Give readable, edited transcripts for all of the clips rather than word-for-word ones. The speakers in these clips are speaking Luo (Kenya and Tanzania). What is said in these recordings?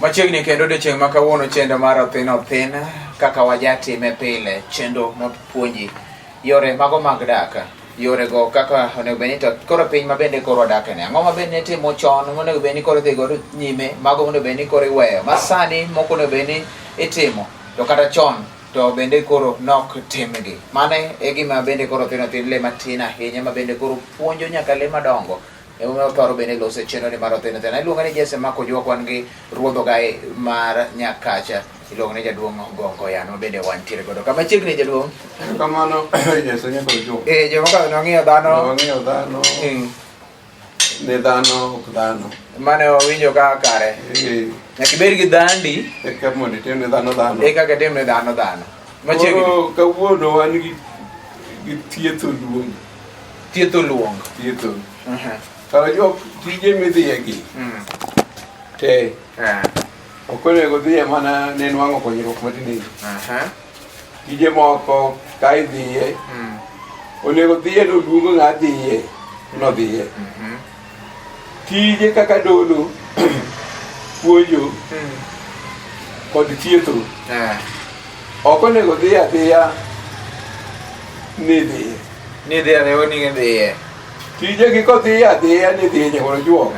Machiegni kendo odiochieng' ma kawuono chenro mar Othin Othin kaka wajatime pile, chenro mapuonji yore mago mag dak, yore go kaka onego bed ni to koro piny ma bende koro wadake ne ang'o ma bende timo chon monego bed ni koro dhi godo nyime, mago monego bed ni koro iweyo, ma sani moko onego bed ni itimo to kata chon to bende koro nok timgi. Mane e gima bende koro Othin Othin le matin ahinya ma bende koro puonjo nyaka le madongo. Ema paro bende lose chenro ni mar Othin Othin. Iluongo ni Jesse Mako Juok, wan gi ruodho gai mar Nyakacha. Iluongo ni Jaduong' Gongo Yan ma bende wantiere godo. Kama chiegni Jaduong'. Kamano Jesse Mako Juok. Joma ka nong'iyo dhano. Nong'iyo dhano. Ne dhano ok dhano. Mane owinjo ka kare. Nyaka ibed gi dhandi. Eka mondo itim ne dhano dhano. Eka itim ne dhano dhano. Machiegni. Kawuono wan gi Thietho Luong. Thietho Luong. Thietho. Kara jok tije midhiye gi te ok onego dhiye mana ne nwang'o konyruok matin. Tije moko ka idhiye onego dhiye noluongo ng'a dhiye nodhiye. Tije kaka dolo, puonjo kod thietho ok onego dhiye adhiya ni dhiye. Ni dhiye adhiya ni dhiye. Tije gi kodhiye adhiya ni dhiye nyakoro juok.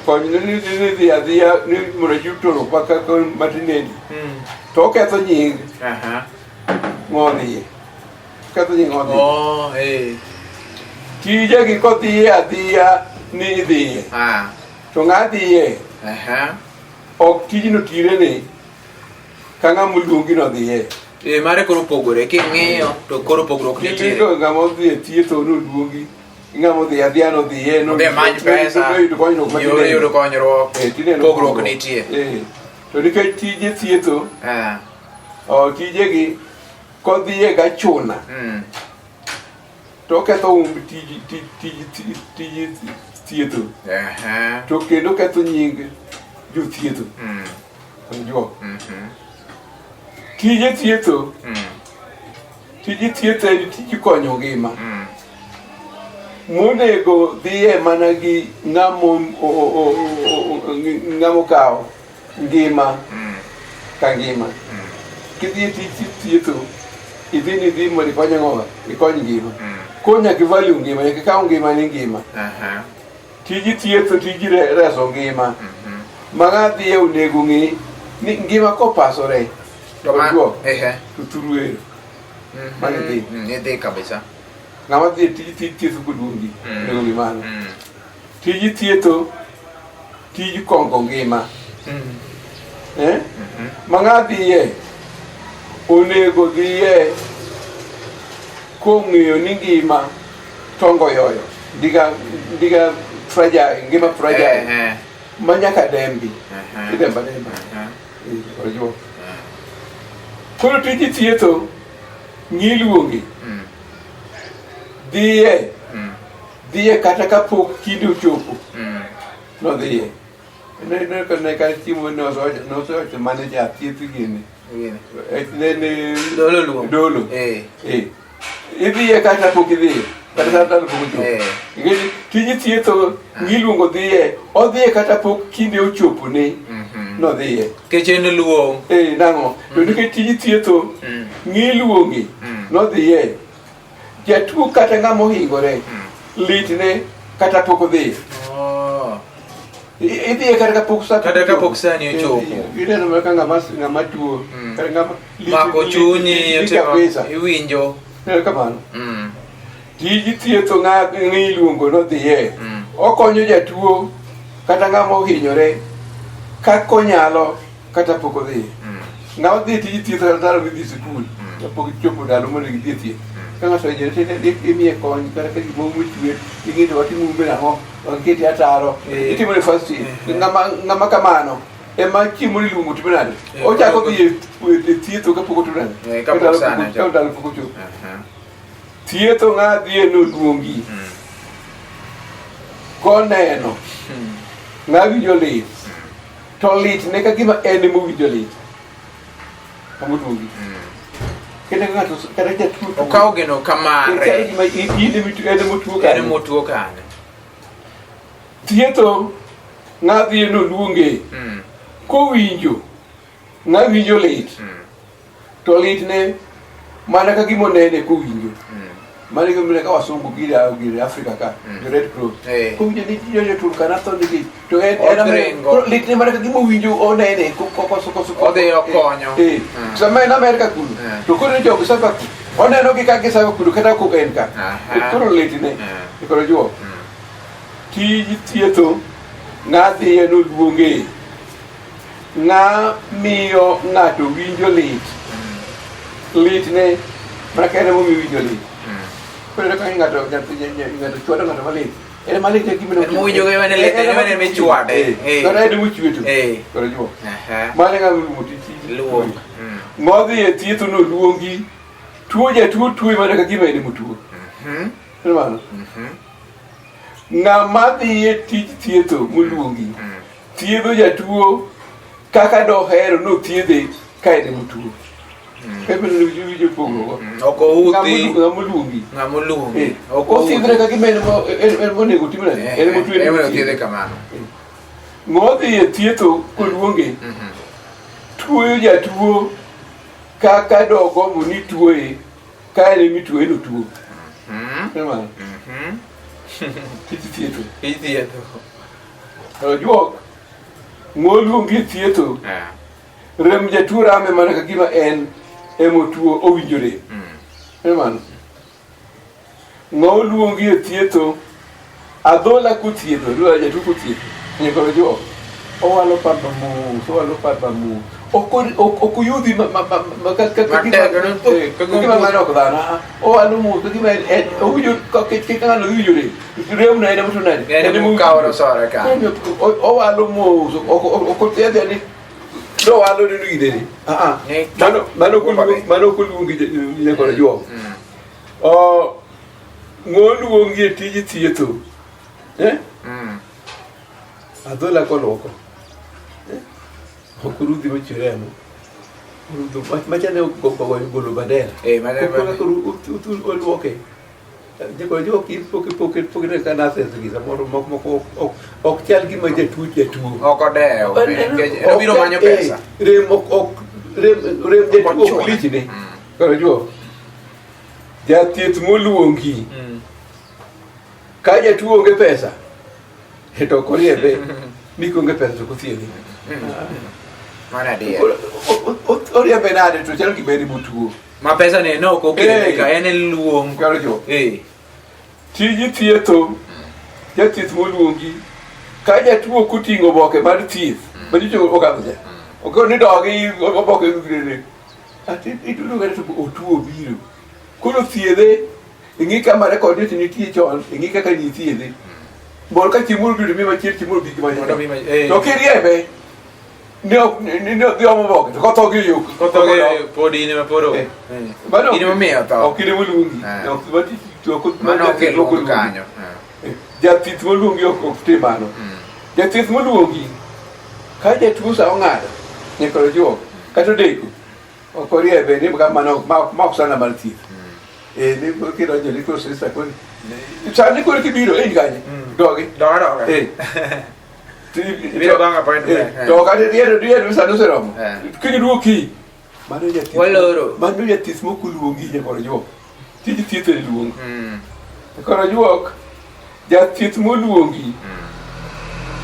Konyno ni dhiye adhiya ni mondo jutoro kaka matineni to oketho nying ng'odhiye. Ketho nying ng'odhiye. Tije gi kodhiye adhiya ni dhiye to ng'a dhiye ok tijno tirene ka ng'ama oluongi nodhiye. Mare koro pogore king'iyo to koro pogruok nitie. Ng'ama odhi Thietho noluongi, ng'ama odhi adhiya nodhiye many pesa yudo konyruok, pogruok nitie. To nikech tije Thietho tije gi kodhiye ga chuna to oketho umb tije Thietho to kendo ketho nying jothietho juok. Tije Thietho en tij konyo ngima. Monego dhiye mana gi ng'amo kawo ngima ka ngima. Kidhiye tij Thietho idhi ni dhi mondo ikony ng'owa, ikony ngima. Ko nyaka ivalue ngima, nyaka ikaw ngima ni ngima. Tij Thietho tij reso ngima. Ma ng'a dhiye onego ng'i ni ngima kopasore to turu ero mane dhi idhi kabisa. Ng'ama dhi tij Thietho koduongi onego ng'i mano. Tij Thietho tij kongo ngima. Ma ng'a dhiye onego dhiye kong'eyo ni ngima tongo yoyo ndiga fragile, ngima fragile ma nyaka dembi idemba koro tij Thietho ng'i luongi dhiye kata kapok kinde ochopo nodhiye. Ne ka chiemo nosocho mane ja thieth gini dolo idhiye kata pok idhiye kata satan pok ochopo. Tij Thietho ng'i luongo dhiye, odhiye kata pok kinde ochopo ne nodhiye. Kechen luong. Nang'o? To nikech tij Thietho ng'i luongi nodhiye. Jatuo kata ng'ama ohingore litne kata pok odhiye. Idhiye kata kapok sani ochopo. Ineno mana ka ng'ama tuo kata ng'ama mako chunyi iwinjo. Kamano. Tij Thietho ng'i luongo nodhiye. Okonyo jatuo kata ng'ama ohinyore kaka onyalo kata pok odhiye. Ng'ama dhi tij Thietho kata ndalo midhi sikul kapok ichopo ndalo mondo gidhi thieth. Ka ng'ato ohinyore imiye kony kata ka gimoro mochwe ing'i to watimo umbe nang'o, waketi ataro, itimo ne first aid. Ng'ama kamano ema chiemo iluongo timo nade? Ochako dhi e Thietho kapok otimo nade? Ka ndalo pok ochopo. Thietho ng'a dhiye noluongi koneno ng'a winjo lit to lit ne ka gima en mowinjo lit kamoluongi. Kendo ng'ato kata jatuo okawo gino kamare ine motuo kane. Thietho ng'adhi no luonge kowinjo ng'awinjo lit to litne mana ka gimo nene kowinjo mane gimne ka wasungu gire Afrika ka Red Cross kowinjo ni jojo Turkana to nigi to litne mana ka gimo winjo onene koso odhi okonyo sama en Amerika kuno to koro jogo saka oneno gi kaka gisako kuno kata ko en ka koro litne koro jo tij thietho ng'adhi no luonge ng'a miyo ng'ato winjo litne mana kene mo winjo lit koro ka ng'ato chwado ng'ato malit en malit e gimino mo winjo ga ene lit me chwade koro ene mo chweto koro jo mane ng'a muti luong modhi e thietho no luongi tuo jatuo tuo mana ka gima ene mutuo mano ng'ama dhi e tij thietho moluongi thiedho jatuo kaka dohero no thiedhe ka ene mutuo kebeno winjo pogruok oko uti ng'amoluongi othiedhre ka gima en monego timre en motuo en thiedhe kamano modhi e thietho koluonge tuoyo jatuo kaka dogombo ni tuoye ka ene mituo eno tuo Thietho juok moluongi thietho rem jatuo rame mana ka gima en emotuo owinjore mano ng'oluongi e thietho adhola kuthietho dwa jatuo kuthietho nyakoro juok owalo papa mu okuyudhi kagima ng'ano ok dhano owalo mu kagima owinjo kikang'ano owinjore rem na ene motonade ene mukawro sore ka owalo mos okothiedhe ni dowalo ni gideni mano koluongi nyakoro juok ng'oluongi e tij thietho adhola koluoko okurudhi mochiremo machane golo bandera oluoke jekoro jo pokre ka nases gi samoro moko ok chal gima jatuo ok odewo obiro manyo pesa rem jatuo ok lichne koro jo jathieth moluongi ka jatuo onge pesa to koriebe ni konge pesa to kothiedhi mana dia oriembe nade to chal gibedi motuo ma pesa ne no ko kile ka ene luong karo jo tiji thietho jathieth moluongi ka jatuo kuting'o boke mar thieth majicho okadho ja ok ni dogi oboke grene ati idudo to otuo biro koro thiedhe ing'i kama rekod nitie chon ing'i kaka ni thiedhe bol ka chimur biro mi machiel chimur bigi manyo to kiriembe ni dhi omo boke to kotho gi yo podi ne maporo ini mamiyo to ok ine moluongi mano ok luong kanyo jathieth moluongi ok tim mano jathieth moluongi ka jatuo sa ong'ado nyakoro juok kata odeko ok oriembe ni kamano ma ok sana mar thieth ni kidonjo ni koro sista koni sani koro kibiro kanye dogi Biro bang appointment. To kata riedo sano seromo. Kini duoki. Mano jathieth. Waloro. Mano jathieth mokoluongi nyakoro juok. Tiji thieth e luong. Koro juok jathieth moluongi.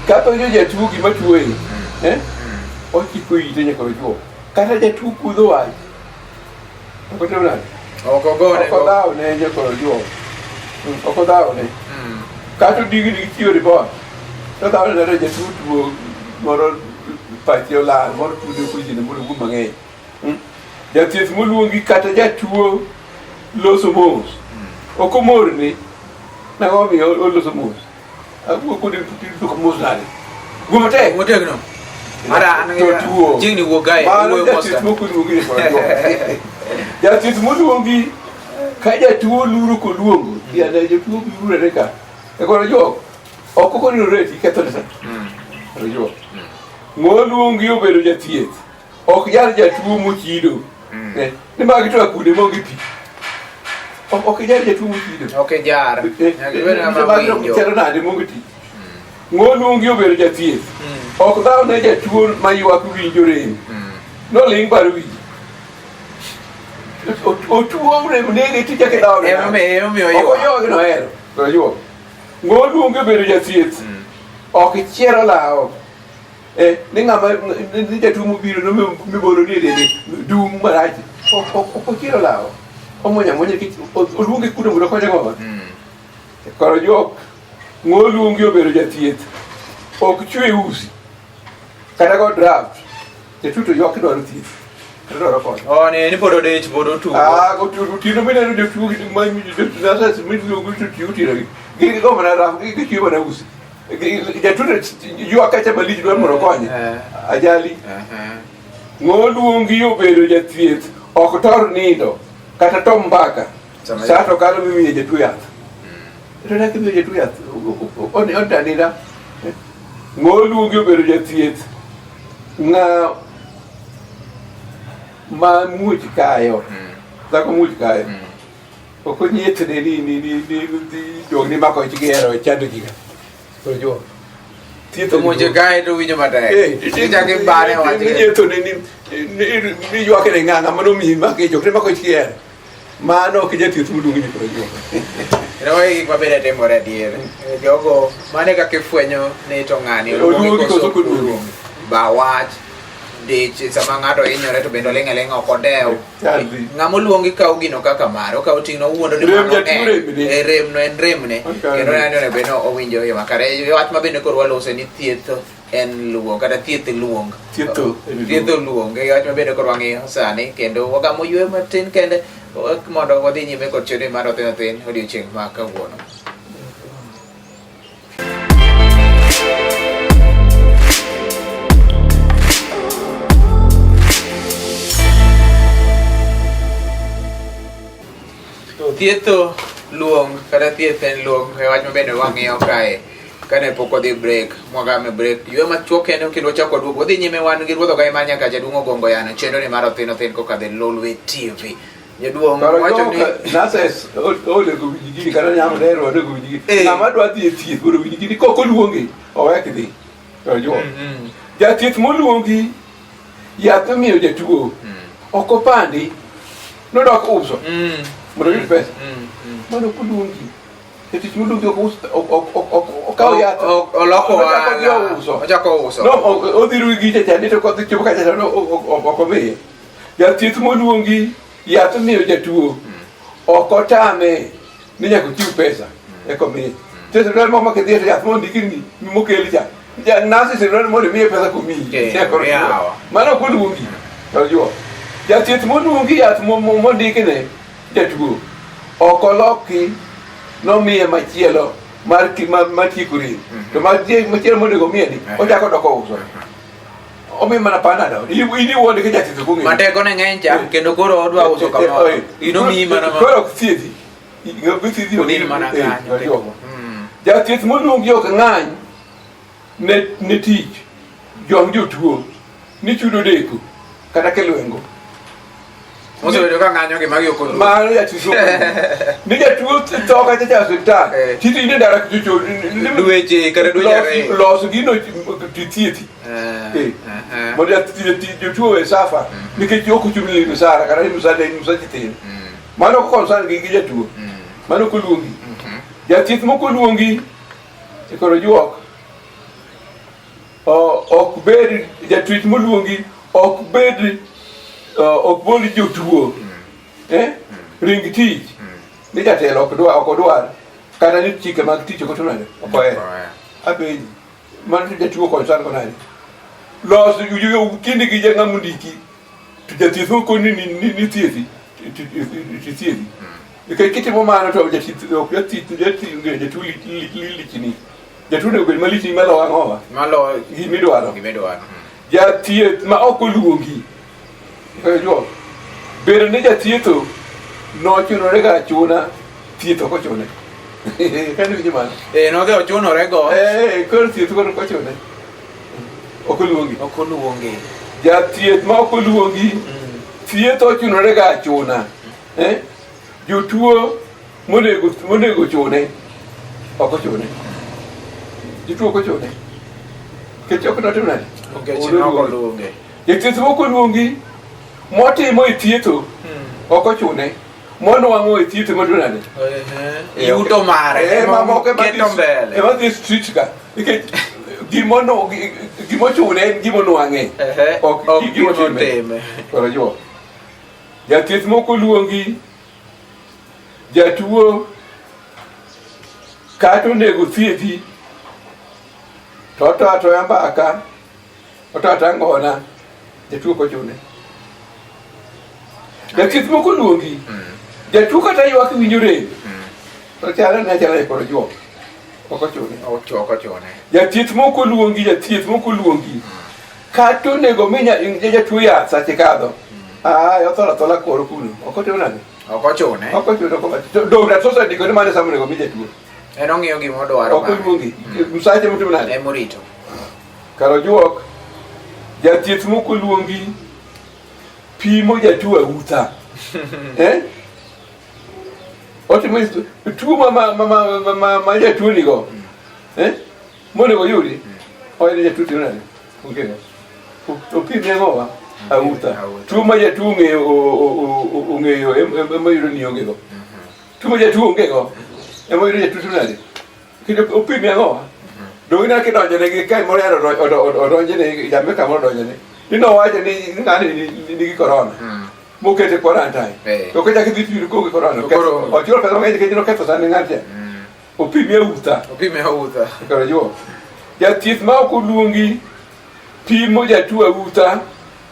Kata jo jatuo gima tuoye. Ochiko ite nyakoro juok. Kata jatuo kudho wach. Ok otim nade? Ok ogone. Ok odhaw ne nyakoro juok. Ok odhaw ne. Kata odigni chiwo ripot. To dhano neno jatuo tuo moro pache olal moro tude kujine moro gu mang'eny jathieth moluongi kata jatuo loso mos ok omorne nang'o omiyo oloso mos awuo kode tuko mos nade guo matek motegno mara tuo jingni wuogae mano jathieth mokoluongi jathieth moluongi ka jatuo luro koluongo tiane jatuo lurore ka koro jok ok okonore ti ketho ne jo ng'oluongi obedo jathieth ok jal jatuo mochido ni magi to akude mongi pi ok jal jatuo mochido ok jar magi to chero nade mongi ti ng'oluongi obedo jathieth ok dhaw ne jatuo mayuak winjo rem noling paro winjo otuo rem nege tija kidaw ne okoyogi nohero oyuok ng'oluongi obedo jathieth ok chiero law ni ng'ama ni jatuo mobiro mibolo ni dede dum marach ok ochiero law omuonya muonya oluongi kuno mondo konye ng'oma koro juok ng'oluongi obedo jathieth ok chwe usi kata go draft jatuto ywak dwaro thieth dwaro konyo ni podo dech podo tugo go tino mineno jotuo nasas miluongo to tirogi gigo mana draft gichiwo mana usi jatuto ywak kacha malich dwaro mondo konye ajali ng'oluongi obedo jathieth ok tor nindo kata tom mbaka sa to kalo mimiye jatuo yath tonake miyo jatuo yath ontanida ng'oluongi obedo jathieth ng'a ma muoch kayo dhako muoch kayo ok onyiethne ni jog ni mako ich gihero chando jiga koro jo Thietho muoch kayo to winjo matek ichake bane wache nyiethone ni ywakne ng'ang'a manomiyi make jok ne mako ich gihero mano ok jathieth moluongi ni koro jo Rawe gik mabende timore adier jogo mane kaka ifwenyo ni to ng'ani oluongi koso koluongi ba wach dich sama ng'ato hinyore to bende oling' aling' ok odew ng'ama oluongi kawo gino kaka mare okawo ting'no owuondo ni mano remno en remne kendo neno bende owinjo yo makare wach mabende koro walose ni thietho en luong kata thieth luong thietho luong e wach mabende koro wang'iyo sani kendo wagamo ywe matin kende mondo wadhi nyime kod chenro mar Othin Othin odiochieng' ma kawuono. Thietho luong kata thieth en luong e wach mabende wang'iyo kae kane pok odhi break mwagame break ywe machuok kendo kendo wachako duogo wadhi nyime wan gi ruodho ga manya ka jaduong' ogongo yano chenro ni mar Othin Othin kokadhe Lolwe TV jaduong' wacho ni nases olego winjigini kata nyamo dero olego winjigini ng'ama dwa dhi e thieth mondo winjigini kok oluongi owek dhi jathieth moluongi yath omiyo jatuo ok opandi nodok uso mondo yud pesa mondo koluongi jatich moluongi okawo yath ochako uso odhiru gi jachandi to kodhi chopo kacha ok omiye jathieth moluongi yath miyo jatuo ok otame ni nyaka ochiw pesa ekomiye sirkal moko makidhi to yath mondikini mokeli cha nasi sirkal mondo imiye pesa komiyi mano ok oluongi jathieth moluongi yath mondikine jatuo ok oloki nomiye machielo matieko rem to machielo monego miyeni ochako doko uso omi mana panado ini wuonde ke jathieth kong'e mateko ne ng'eny cha kendo koro odwa uso kamoro inomiyi mana koro ok thiedhi thiedhi odin mana kanyo jathieth moluongi ok ng'any ne tich jom jotuo ni chudo deko kata kelwengo mosebedo ka ng'anyo gima gi okolo mano jathieth ni jatuo tho kacha cha osiptal titi ine ndara kichocho dweche kata dweche ariyo loso gino tithiethi mondo jotuo e safa nikech ok ochung' ni misara kata misaji tin mano kokonsana gi jatuo mano koluongi jathieth mokoluongi koro juok ok bed jathieth moluongi ok bed ok boli jotuo ring tich ni jatelo ok odwar kata ni chike mag tich ok otunade ok ohero apenji mano jatuo konsan konade los kinde gi ng'ama ndiki to jathieth mokoni ni thiethi thiedhi nikech kitimo mano to jatuo lichni jatuo nego bed malichni malo ang'owa gimidwaro jathieth ma ok oluongi bedo ni jathietho nochunore ga chuna thietho kochune nodhi ochunore go koro thietho koro kochune ok oluongi jathieth ma ok oluongi thietho ochunore ga chuna jotuo monego chune ok ochune jatuo kochune kechok notim nade luonge jathieth mokoluongi motimo e thietho ok ochune monuang'o e thietho motim nade yuto mare keto mbele ema dhi street ka nikech gimochune en gimonuang'e ok gimotime koro juo jathieth mokoluongi jatuo kata onego thiedhi to atoya mbaka oto ang'ona jatuo kochune jathieth mokoluongi jatuo kata ywak winjo rem to chala koro juo ok ochune jathieth mokoluongi kata onego mi jatuo yath sache kadho othola koro kuno ok otimo nade ok ochune dogra to osediko ni mane samo onego mi jatuo en ong'iyo gima odwaro ok oluongi msache motimo nade emorito karo juok jathieth mokoluongi pimo jatuo auta otimo tuo ma jatuo nigo monego yudi oyudo jatuo timo nade opime ang'owa auta tuo ma jatuo ong'eyo emoyudo ni ongego tuo ma jatuo ongego emoyudo jatuo timo nade kendo opime ang'owa dogina kidonjonegi kae moriero odonjene jamaica moro odonjone inowacho ni ng'ani nigi korona mokete quarantine to kachak idhi piro konge korona ochulo pesa mang'eny nikech noketho sani ng'ate opime auta koro juo jathieth ma ok oluongi pimo jatuo auta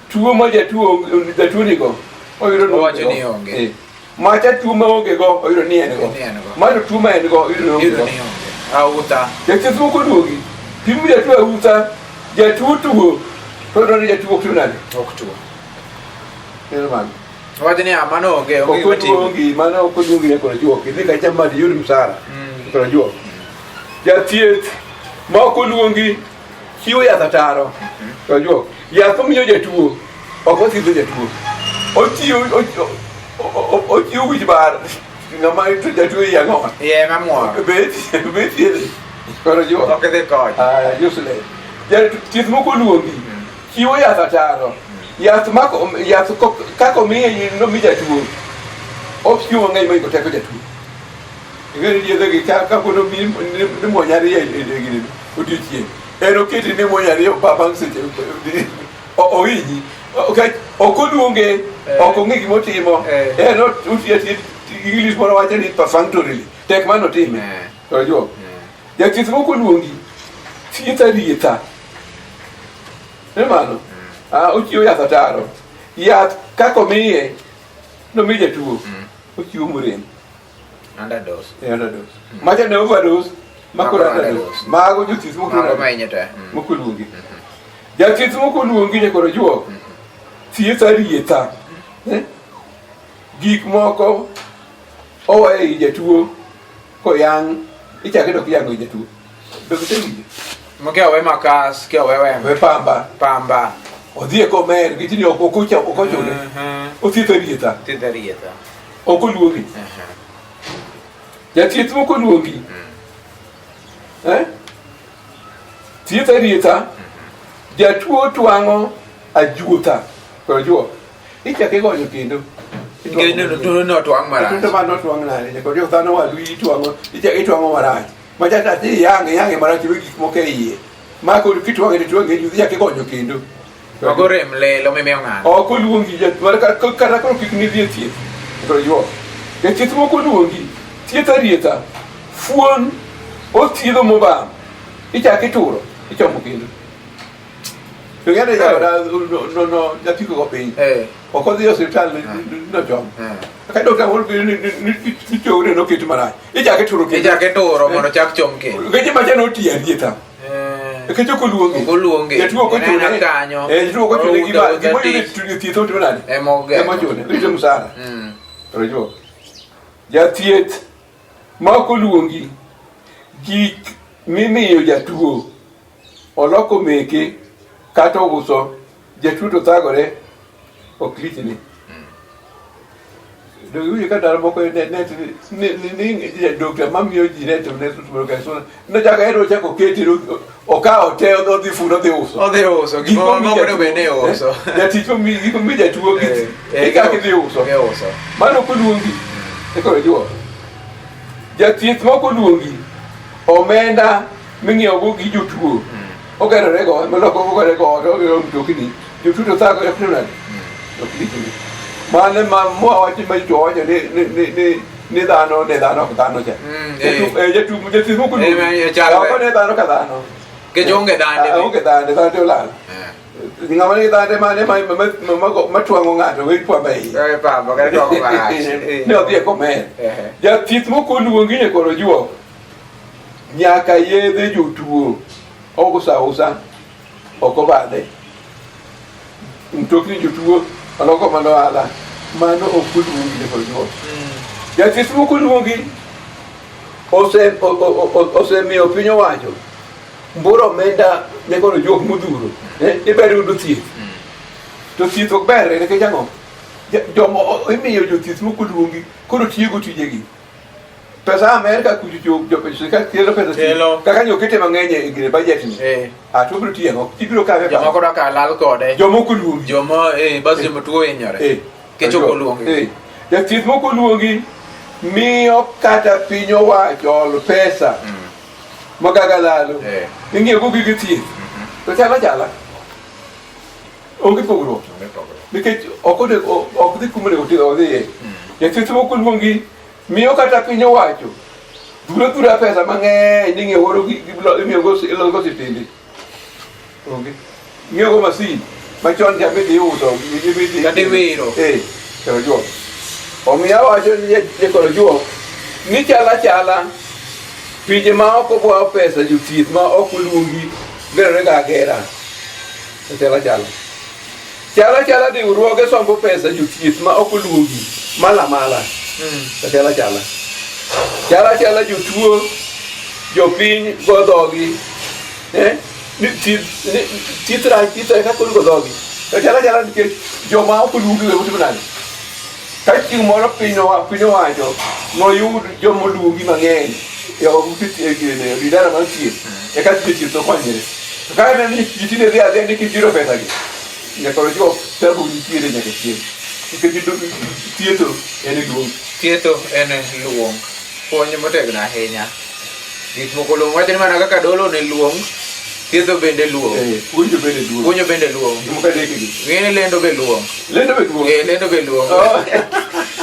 tuo ma jatuo nigo oyudo ni onge macha tuo ma onge go oyudo ni en go mano tuo ma en go oyudo ni onge auta jathieth moko duogi pimo jatuo auta jatuo tuo to doni jatuo ok nade ok tuo man wajini amano onge mano ok duogi ne koro juo kidhi ka chama di yud msara koro juo jathieth ma ok oluongi chiwo yath ataro koro juo yath omiyo jatuo ok othiedho jatuo ochiwo wich bar ngama to jatuo yang'o mamworo bet yedhi koro juo ok dhi kony jusle jathieth moko oluongi chiwo yath ataro yath kaka omiye nomi jatuo ochiwo mang'eny moingo teko jatuo ing'eni yedhegi kaka ni mwonyari odiochieng' en oketi ni mwonyari bang' seche ohinyi ok oluonge ok ong'e gimotimo en otiati English moro wacho ni perfunctorily tek mano time to jo jathieth moko oluongi thietha rietha ne mano ochiwo yath ataro yath kaka omiye nomi jatuo ochiwo morem underdose macha ne overdose makoro underdose mago jothieth moko oluongi jathieth moko oluongi ne koro juok thietha rietha gik moko owaye i jatuo koyang' ichake dok yango jatuo mokia we makas kia we pamba odhie komer gitini ok ochune othietha rietha ok oluongi jathieth moko oluongi thietha rietha jatuo twang'o ajuotha koro juo ichake gonyo kendo no twang' marach to mano twang' nade koro jo dhano wadu itwang'o itwang'o marach machata ti yang'e marach we gik moko e iye mako kitwang'e ni twang'e ju ichake gonyo kendo magore mlelo mimiyo ng'ano ok oluongi kata koro kik ni dhi thieth koro juo jathieth moko oluongi thietha rietha fuon othiedho mobam ichake turo ichomo kendo to ng'ane no japiko go piny ok odhi osiptal nochom ka dokta moro ni chowre noketi marach ichake turo mondo chak chom kendo ngeche macha noti arietha nikech ok oluonge jatuo ok ochune jatuo ok ochune gimoyudo thieth otimo nade emochune rito msara koro juo jathieth ma ok oluongi gik mimiyo jatuo oloko meke kata ouso jatuo to thagore ok lichni do ka dar moko ne doctor mamiyo ji ne to ne to ka so no jaga ero chako keti o ka o te o di fu no de uso gimo mo ne bene uso ya ti to mi ja tuo gi e ka ke de uso mano ko luongi e ko jo ja ti mo ko luongi omenda ming'iewo go gi jotuo ogerore go maloko ogore go mtokni jotuo thago e pneumonia mane ma mo wachi ma jojo ne dhano cha jatu mo ko ne dhano ka dhano ke jonge dande dande la ngama ne dande mane ma tuango ngato we kwa bai pa ga to ko ba ne odhi ko me ja tith mo ko luongi ne koro juo nyaka yedhe jotuo usa oko bade mtokni jotuo aloko mano ala mano okuluongi ne koro ja tith mo ko luongi ose miyo piny owacho mburo omenda ne koro jok modhuro iber yudo thieth to thieth ok ber nikech ang'o jomo imiyo jothieth mokoluongi koro tiego tijegi pesa Amerika kucho jopesa ka tielo pesa kaka nyokete mang'eny e gire budget ni to biro tiego ibiro kawe jomo ko ka lal kode jomo koluongi jomo bas jomo tuo hinyore kecho koluongi jathieth mokoluongi miyo kata piny owacho ol pesa magaga lalo ing'eyo go gige thieth to chala onge pogruok nikech ok dhi kumre odhiye jathieth mokoluongi miyo kata piny owacho dhura pesa mang'eny ni ng'eyo oro imiyo go sitende onge ng'eyo go masin machon cha bidhi uso kati wiro kero juo omiyo awacho ni koro juo ni chala pinje ma ok obwa pesa jothieth ma ok oluongi gerore ga gera chala riwruoge sombo pesa jothieth ma ok oluongi mala chala jotuo jopiny godhogi thieth kaka kod godhogi to chala nikech joma ok oluongi we utimo nade ka chieng' moro piny owacho noyud joma oluongi mang'eny ridara mar thieth eka thieth okonyre to ka neno ni kitine dhi adhiya ni kijiro pesa gi nyakoro jo tabu nitiere nyaka chieng' nikech thietho en luong puonj motegno ahinya gik moko luong wachni mana kaka dolo ne luong thietho bende luong puonjo bende luong ng'eni lendo be luong lendo be luong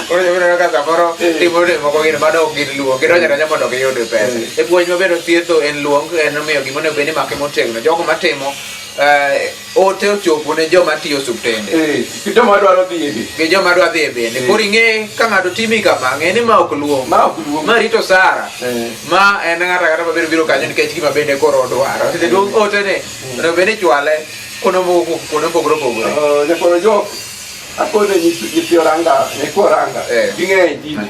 koro jobiro ka samoro timore moko gin madok gin luong gidonjo mondo giyud pesa e puonj mabedo thietho en luong en omiyo gima onego bed ni make motegno jogo matimo ote ochopo ne joma tiyo osuptende gi joma dwa dhi e bende koro ing'e ka ng'ato timi kama ng'e ni ma ok luong ma rito sara ma en ng'ato kata mabiro kanyo nikech gima bende koro odwaro duong' ote ne onego bed ni chwale kuonde mopogore opogore akone nyithi oranga ging'eny jini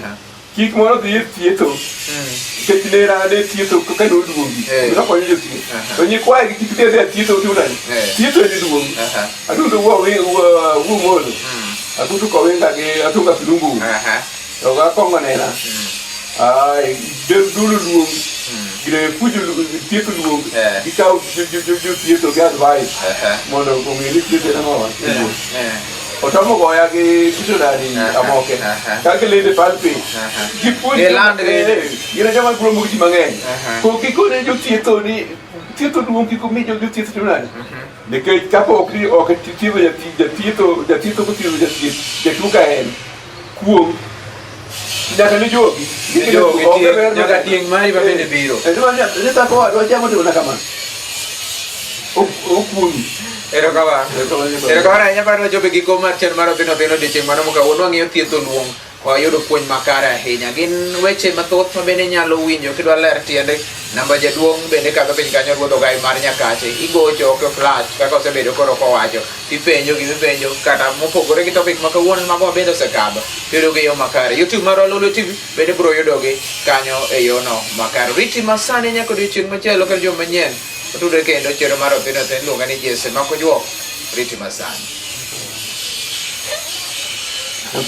kik moro dhi e thietho nikech ne thietho kaka noluongi nokonyo jothieth to nyikwagi kik dhi e thietho tunani thietho en luongi adundo wuo molo adundo kowinga gi atunga pilumbu to gakong'o nena dolo luongi gire pujo thietho luongi gikaw jothietho gi advice mondo ong'e ni thietho en ang'o otomo goya gi kitodani amoke kaka lende palpi gina joma kuro mugi mang'eny ko kikone jothietho ni thietho luong kiko mi jothietho tunani nikech kapok ni ok thietho jathietho kothietho jathieth jatuo ka en kuom nyaka ni jogi nyaka tieng' mari ma bende biro ne dhako wadwa chamo timona kama okuomi erokamano ahinya bado wachopo e giko mar chenro mar Othinothin odiochieng' mano mokawuono wang'iyo thietho luong wayudo puonj makare ahinya gin weche mathoth ma bende nyalo winjo kidwa ler tiende namba jaduong' bende kadho piny kanyo ruodho gai mar Nyakache igocho ok flash kaka osebedo koro kowacho tipenjo gimipenjo kata mopogore gi topic makawuono mago bende osekadho yudo gi yo makare YouTube mar Lolwe Tv bende biro yudogi kanyo e yono makare riti masani nyaka odiochieng' machielo kar joma manyien otudre kendo chenro mar Othinothin luonga ni Jesse Makojuok riti masani